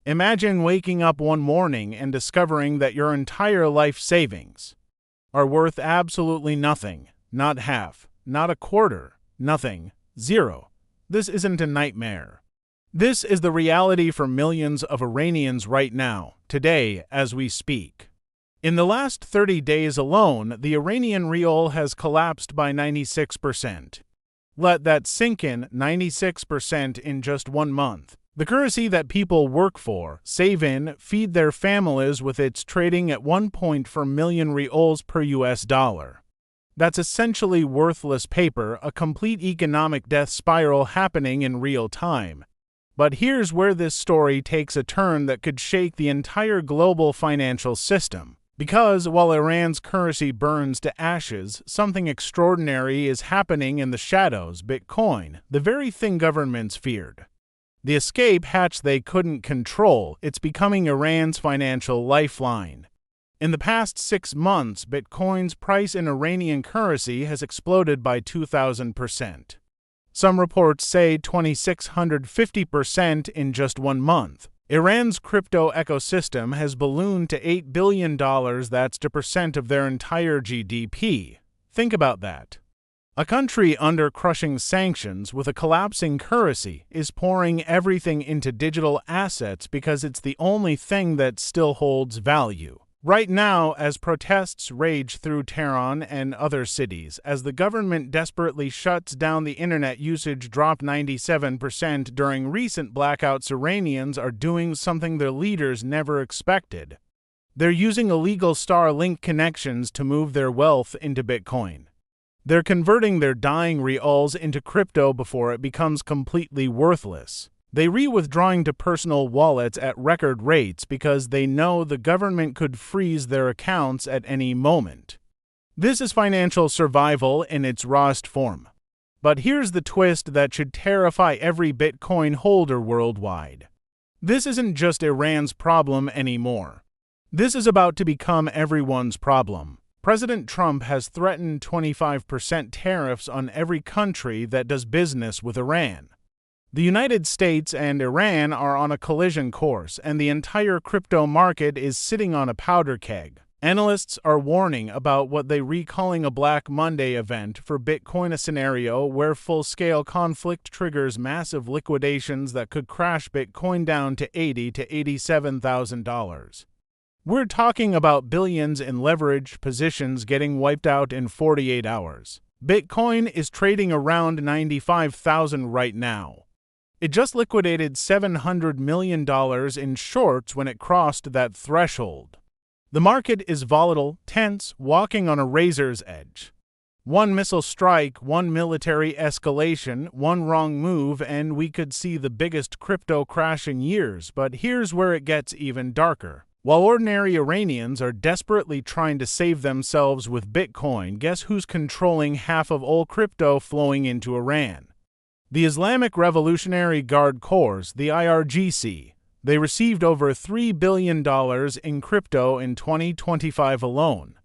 Imagine waking up one morning and discovering that your entire life savings are worth absolutely nothing, not half, not a quarter, nothing, zero. This isn't a nightmare. This is the reality for millions of Iranians right now, today, as we speak. In the last 30 days alone, the Iranian rial has collapsed by 96%. Let that sink in, 96% in just 1 month. The currency that people work for, save in, feed their families with, its trading at 1.4 million rials per US dollar. That's essentially worthless paper, a complete economic death spiral happening in real time. But here's where this story takes a turn that could shake the entire global financial system. Because while Iran's currency burns to ashes, something extraordinary is happening in the shadows. Bitcoin, the very thing governments feared. The escape hatch they couldn't control, it's becoming Iran's financial lifeline. In the past 6 months, Bitcoin's price in Iranian currency has exploded by 2,000%. Some reports say 2,650% in just 1 month. Iran's crypto ecosystem has ballooned to $8 billion, that's 2% of their entire GDP. Think about that. A country under crushing sanctions with a collapsing currency is pouring everything into digital assets because it's the only thing that still holds value. Right now, as protests rage through Tehran and other cities, as the government desperately shuts down the internet, usage dropped 97% during recent blackouts. Iranians are doing something their leaders never expected. They're using illegal Starlink connections to move their wealth into Bitcoin. They're converting their dying rials into crypto before it becomes completely worthless. They're withdrawing to personal wallets at record rates because they know the government could freeze their accounts at any moment. This is financial survival in its rawest form. But here's the twist that should terrify every Bitcoin holder worldwide. This isn't just Iran's problem anymore. This is about to become everyone's problem. President Trump has threatened 25% tariffs on every country that does business with Iran. The United States and Iran are on a collision course, and the entire crypto market is sitting on a powder keg. Analysts are warning about what they're calling a Black Monday event for Bitcoin, a scenario where full-scale conflict triggers massive liquidations that could crash Bitcoin down to $80,000 to $87,000. We're talking about billions in leveraged positions getting wiped out in 48 hours. Bitcoin is trading around 95,000 right now. It just liquidated $700 million in shorts when it crossed that threshold. The market is volatile, tense, walking on a razor's edge. One missile strike, one military escalation, one wrong move, and we could see the biggest crypto crash in years. But here's where it gets even darker. While ordinary Iranians are desperately trying to save themselves with Bitcoin, guess who's controlling half of all crypto flowing into Iran? The Islamic Revolutionary Guard Corps, the IRGC. They received over $3 billion in crypto in 2025 alone.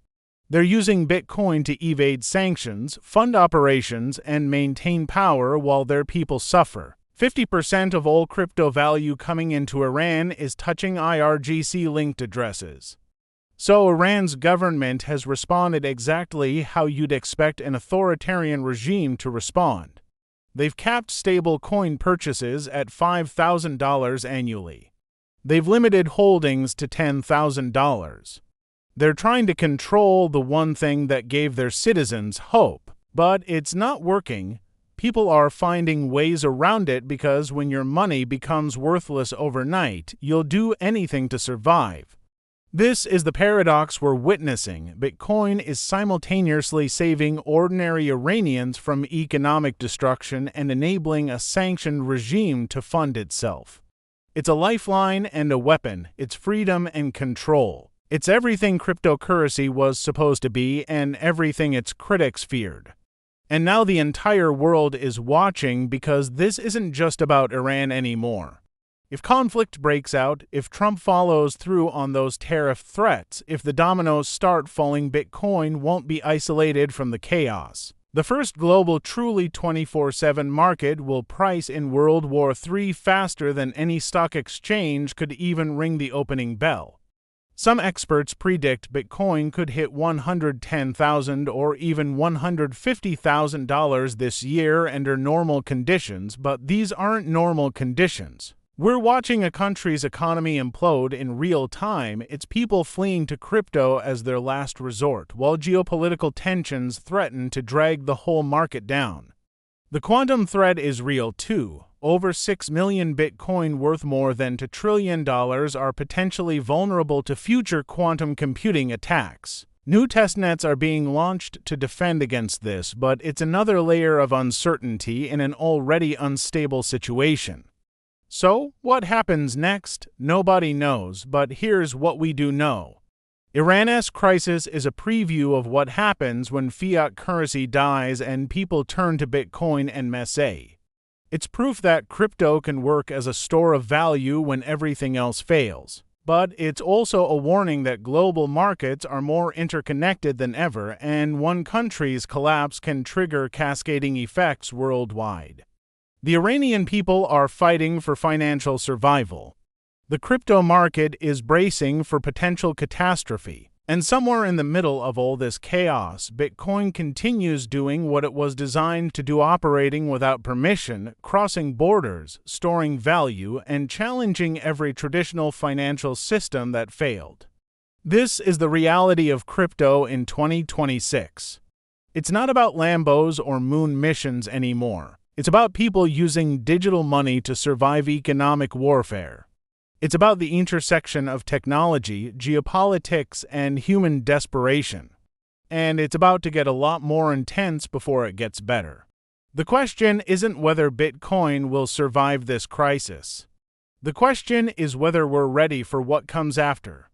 They're using Bitcoin to evade sanctions, fund operations, and maintain power while their people suffer. 50% of all crypto value coming into Iran is touching IRGC-linked addresses. So Iran's government has responded exactly how you'd expect an authoritarian regime to respond. They've capped stable coin purchases at $5,000 annually. They've limited holdings to $10,000. They're trying to control the one thing that gave their citizens hope, but it's not working. People are finding ways around it because when your money becomes worthless overnight, you'll do anything to survive. This is the paradox we're witnessing. Bitcoin is simultaneously saving ordinary Iranians from economic destruction and enabling a sanctioned regime to fund itself. It's a lifeline and a weapon. It's freedom and control. It's everything cryptocurrency was supposed to be and everything its critics feared. And now the entire world is watching because this isn't just about Iran anymore. If conflict breaks out, if Trump follows through on those tariff threats, if the dominoes start falling, Bitcoin won't be isolated from the chaos. The first global truly 24/7 market will price in World War III faster than any stock exchange could even ring the opening bell. Some experts predict Bitcoin could hit $110,000 or even $150,000 this year under normal conditions, but these aren't normal conditions. We're watching a country's economy implode in real time, its people fleeing to crypto as their last resort, while geopolitical tensions threaten to drag the whole market down. The quantum threat is real too. Over 6 million Bitcoin worth more than $2 trillion are potentially vulnerable to future quantum computing attacks. New testnets are being launched to defend against this, but it's another layer of uncertainty in an already unstable situation. So, what happens next? Nobody knows, but here's what we do know. Iran's crisis is a preview of what happens when fiat currency dies and people turn to Bitcoin and Messe. It's proof that crypto can work as a store of value when everything else fails. But it's also a warning that global markets are more interconnected than ever, and one country's collapse can trigger cascading effects worldwide. The Iranian people are fighting for financial survival. The crypto market is bracing for potential catastrophe. And somewhere in the middle of all this chaos, Bitcoin continues doing what it was designed to do, operating without permission, crossing borders, storing value, and challenging every traditional financial system that failed. This is the reality of crypto in 2026. It's not about Lambos or moon missions anymore. It's about people using digital money to survive economic warfare. It's about the intersection of technology, geopolitics, and human desperation. And it's about to get a lot more intense before it gets better. The question isn't whether Bitcoin will survive this crisis. The question is whether we're ready for what comes after.